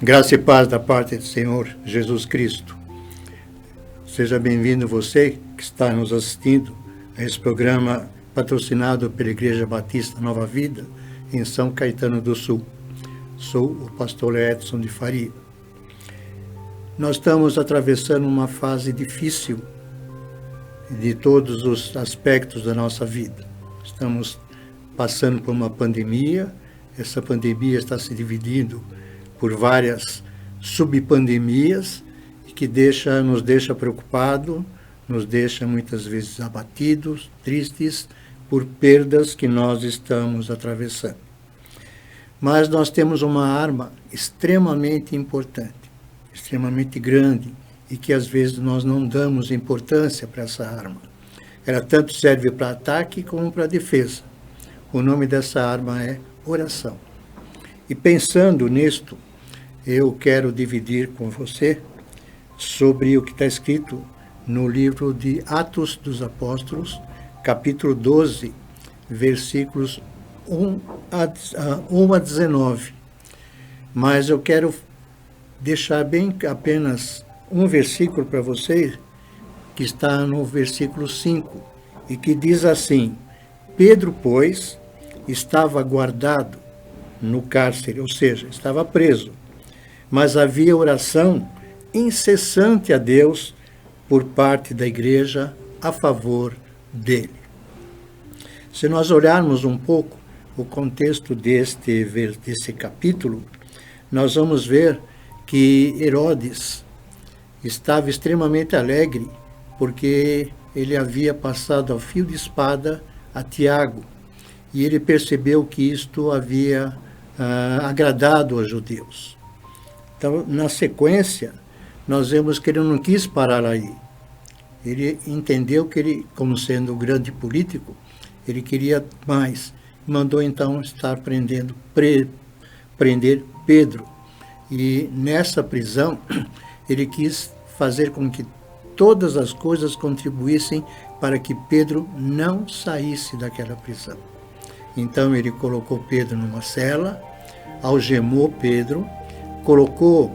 Graça e paz da parte do Senhor Jesus Cristo. Seja bem-vindo você que está nos assistindo a esse programa patrocinado pela Igreja Batista Nova Vida em São Caetano do Sul. Sou o pastor Edson de Faria. Nós estamos atravessando uma fase difícil de todos os aspectos da nossa vida. Estamos passando por uma pandemia. Essa pandemia está se dividindo por várias subpandemias que nos deixa preocupados, nos deixa muitas vezes abatidos, tristes por perdas que nós estamos atravessando. Mas nós temos uma arma extremamente importante, extremamente grande, e que às vezes nós não damos importância para essa arma. Ela tanto serve para ataque como para defesa. O nome dessa arma é oração. E pensando nisto, eu quero dividir com você sobre o que está escrito no livro de Atos dos Apóstolos, capítulo 12, versículos 1 a 19. Mas eu quero deixar bem apenas um versículo para vocês, que está no versículo 5, e que diz assim: Pedro, pois, estava guardado no cárcere, ou seja, estava preso, mas havia oração incessante a Deus por parte da igreja a favor dele. Se nós olharmos um pouco o contexto desse capítulo, nós vamos ver que Herodes estava extremamente alegre porque ele havia passado ao fio de espada a Tiago, e ele percebeu que isto havia agradado aos judeus. Então, na sequência, nós vemos que ele não quis parar aí. Ele entendeu que ele, como sendo um grande político, ele queria mais. Mandou, então, estar prender Pedro. E nessa prisão, ele quis fazer com que todas as coisas contribuíssem para que Pedro não saísse daquela prisão. Então, ele colocou Pedro numa cela, algemou Pedro, colocou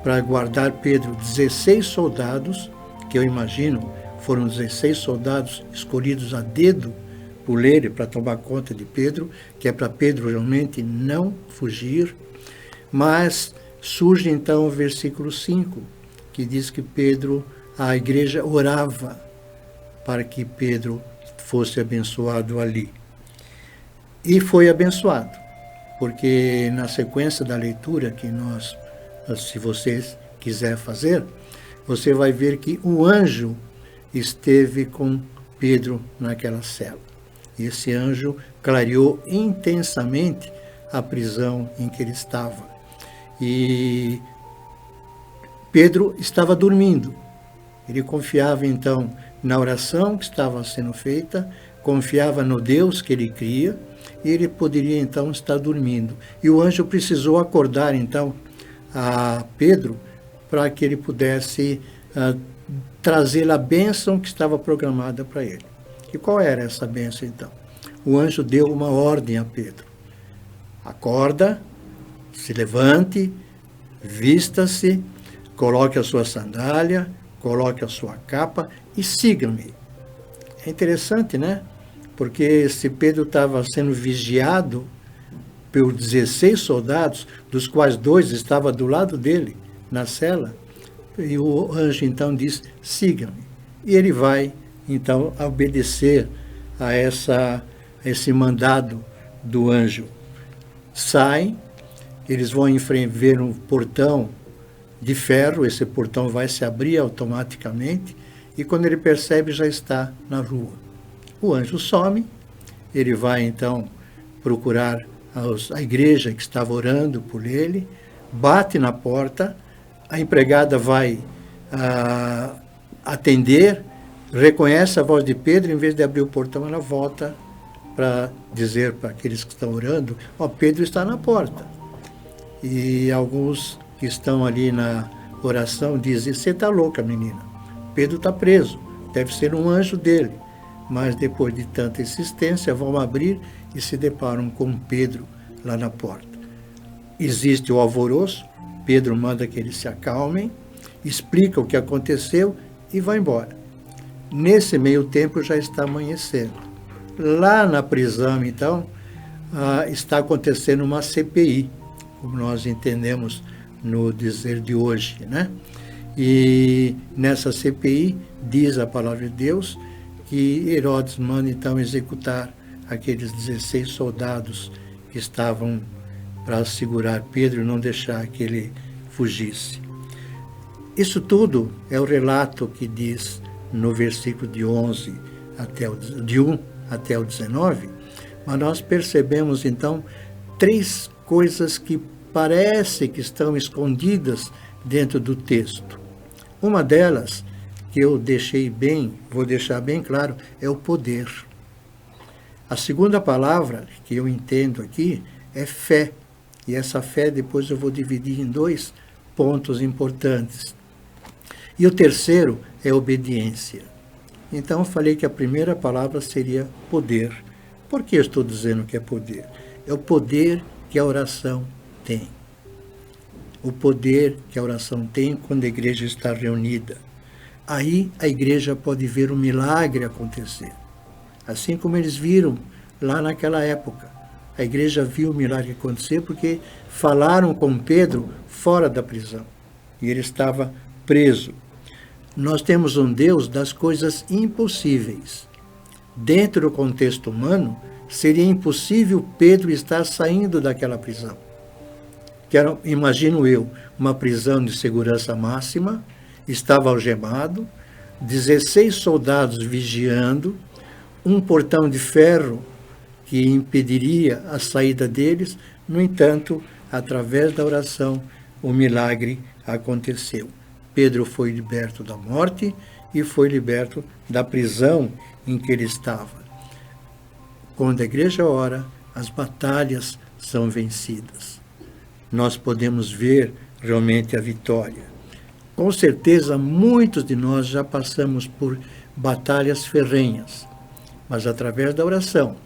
para guardar Pedro 16 soldados, que eu imagino foram 16 soldados escolhidos a dedo por ele para tomar conta de Pedro, que é para Pedro realmente não fugir. Mas surge então o versículo 5, que diz que a igreja orava para que Pedro fosse abençoado ali. E foi abençoado, porque na sequência da leitura que se vocês quiser fazer, você vai ver que o anjo esteve com Pedro naquela cela. E esse anjo clareou intensamente a prisão em que ele estava. E Pedro estava dormindo. Ele confiava então na oração que estava sendo feita, confiava no Deus que ele cria, e ele poderia então estar dormindo. E o anjo precisou acordar então a Pedro para que ele pudesse trazer a bênção que estava programada para ele. E qual era essa bênção então? O anjo deu uma ordem a Pedro: acorda, se levante, vista-se, coloque a sua sandália, coloque a sua capa e siga-me. É interessante, né? Porque se Pedro estava sendo vigiado por 16 soldados, dos quais 2 estavam do lado dele, na cela, e o anjo então diz: siga-me. E ele vai então obedecer a esse mandado do anjo. Saem, eles vão ver um portão de ferro, esse portão vai se abrir automaticamente, e quando ele percebe, já está na rua. O anjo some, ele vai então procurar a igreja que estava orando por ele, bate na porta, a empregada vai atender, reconhece a voz de Pedro, em vez de abrir o portão, ela volta para dizer para aqueles que estão orando: Pedro está na porta. E alguns que estão ali na oração dizem: você está louca, menina, Pedro está preso, deve ser um anjo dele. Mas depois de tanta insistência, vão abrir e se deparam com Pedro lá na porta. Existe o alvoroço, Pedro manda que eles se acalmem, explica o que aconteceu e vai embora. Nesse meio tempo já está amanhecendo. Lá na prisão, então, está acontecendo uma CPI, como nós entendemos no dizer de hoje, né? E nessa CPI diz a palavra de Deus que Herodes manda então executar aqueles 16 soldados que estavam para segurar Pedro e não deixar que ele fugisse. Isso tudo é o relato que diz no versículo de 11 de 1 até o 19, mas nós percebemos então 3 coisas que parece que estão escondidas dentro do texto. Uma delas, que eu vou deixar bem claro, é o poder. A segunda palavra que eu entendo aqui é fé. E essa fé depois eu vou dividir em 2 pontos importantes. E o terceiro é obediência. Então eu falei que a primeira palavra seria poder. Por que eu estou dizendo que é poder? É o poder que a oração tem. O poder que a oração tem quando a igreja está reunida. Aí a igreja pode ver um milagre acontecer. Assim como eles viram lá naquela época. A igreja viu o milagre acontecer porque falaram com Pedro fora da prisão. E ele estava preso. Nós temos um Deus das coisas impossíveis. Dentro do contexto humano, seria impossível Pedro estar saindo daquela prisão. Que era, imagino eu, uma prisão de segurança máxima, estava algemado, 16 soldados vigiando, um portão de ferro que impediria a saída deles. No entanto, através da oração, o milagre aconteceu. Pedro foi liberto da morte e foi liberto da prisão em que ele estava. Quando a igreja ora, as batalhas são vencidas. Nós podemos ver realmente a vitória. Com certeza, muitos de nós já passamos por batalhas ferrenhas, mas através da oração,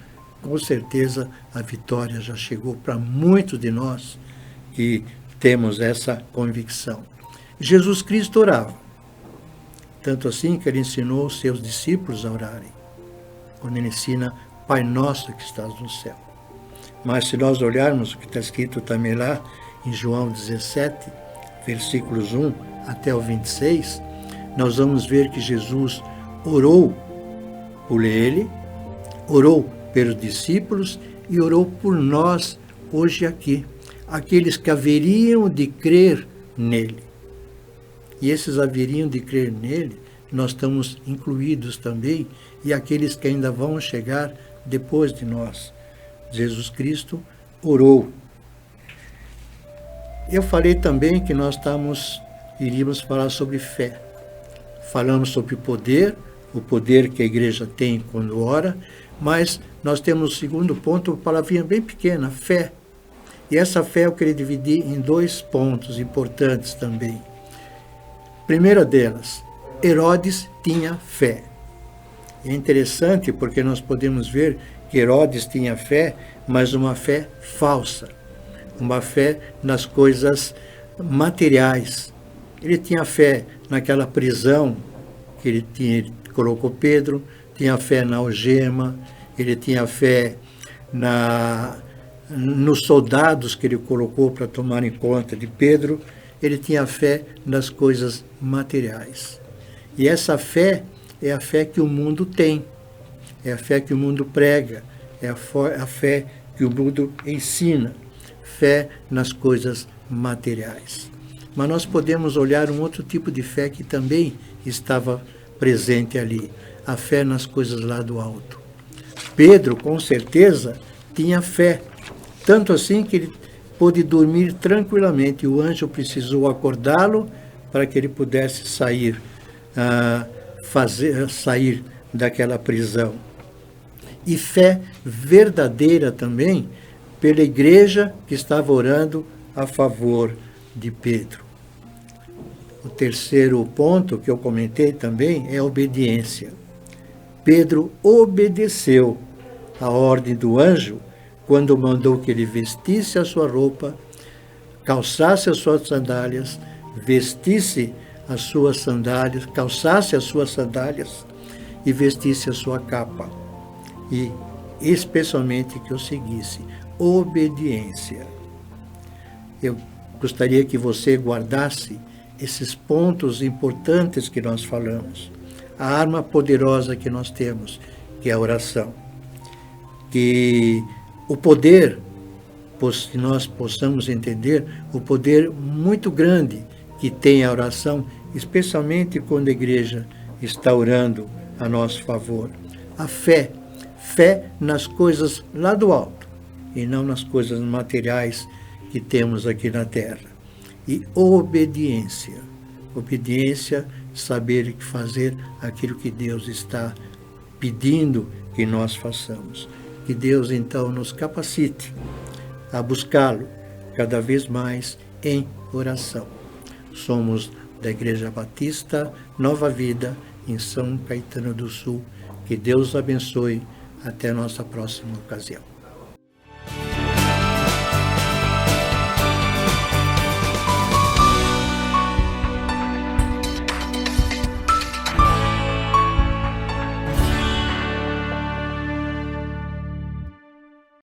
com certeza a vitória já chegou para muitos de nós que temos essa convicção. Jesus Cristo orava, tanto assim que ele ensinou os seus discípulos a orarem, quando ele ensina Pai Nosso que estás no céu. Mas se nós olharmos o que está escrito também lá em João 17, versículos 1 até o 26, nós vamos ver que Jesus orou por ele, orou pelos discípulos e orou por nós hoje aqui, aqueles que haveriam de crer nele. E esses haveriam de crer nele, nós estamos incluídos também, e aqueles que ainda vão chegar depois de nós. Jesus Cristo orou. Eu falei também que nós iríamos falar sobre fé. Falamos sobre o poder que a igreja tem quando ora, mas nós temos o segundo ponto, uma palavrinha bem pequena, fé. E essa fé eu queria dividir em 2 pontos importantes também. Primeira delas, Herodes tinha fé. É interessante porque nós podemos ver que Herodes tinha fé, mas uma fé falsa, uma fé nas coisas materiais. Ele tinha fé naquela prisão que ele colocou Pedro, tinha fé na algema, ele tinha fé nos soldados que ele colocou para tomarem conta de Pedro, ele tinha fé nas coisas materiais. E essa fé é a fé que o mundo tem, é a fé que o mundo prega, é a fé que o mundo ensina, fé nas coisas materiais. Mas nós podemos olhar um outro tipo de fé que também estava presente ali, a fé nas coisas lá do alto. Pedro, com certeza, tinha fé, tanto assim que ele pôde dormir tranquilamente. O anjo precisou acordá-lo para que ele pudesse sair daquela prisão. E fé verdadeira também pela igreja que estava orando a favor de Pedro. O terceiro ponto que eu comentei também é a obediência. Pedro obedeceu a ordem do anjo quando mandou que ele vestisse a sua roupa, calçasse as suas sandálias, vestisse as suas sandálias, calçasse as suas sandálias e vestisse a sua capa. E especialmente que eu seguisse obediência. Eu gostaria que você guardasse esses pontos importantes que nós falamos. A arma poderosa que nós temos, que é a oração. Que o poder, que nós possamos entender, o poder muito grande que tem a oração, especialmente quando a igreja está orando a nosso favor. A fé nas coisas lá do alto e não nas coisas materiais que temos aqui na terra. E obediência. Obediência, saber fazer aquilo que Deus está pedindo que nós façamos. Que Deus, então, nos capacite a buscá-lo cada vez mais em oração. Somos da Igreja Batista Nova Vida, em São Caetano do Sul. Que Deus abençoe. Até a nossa próxima ocasião.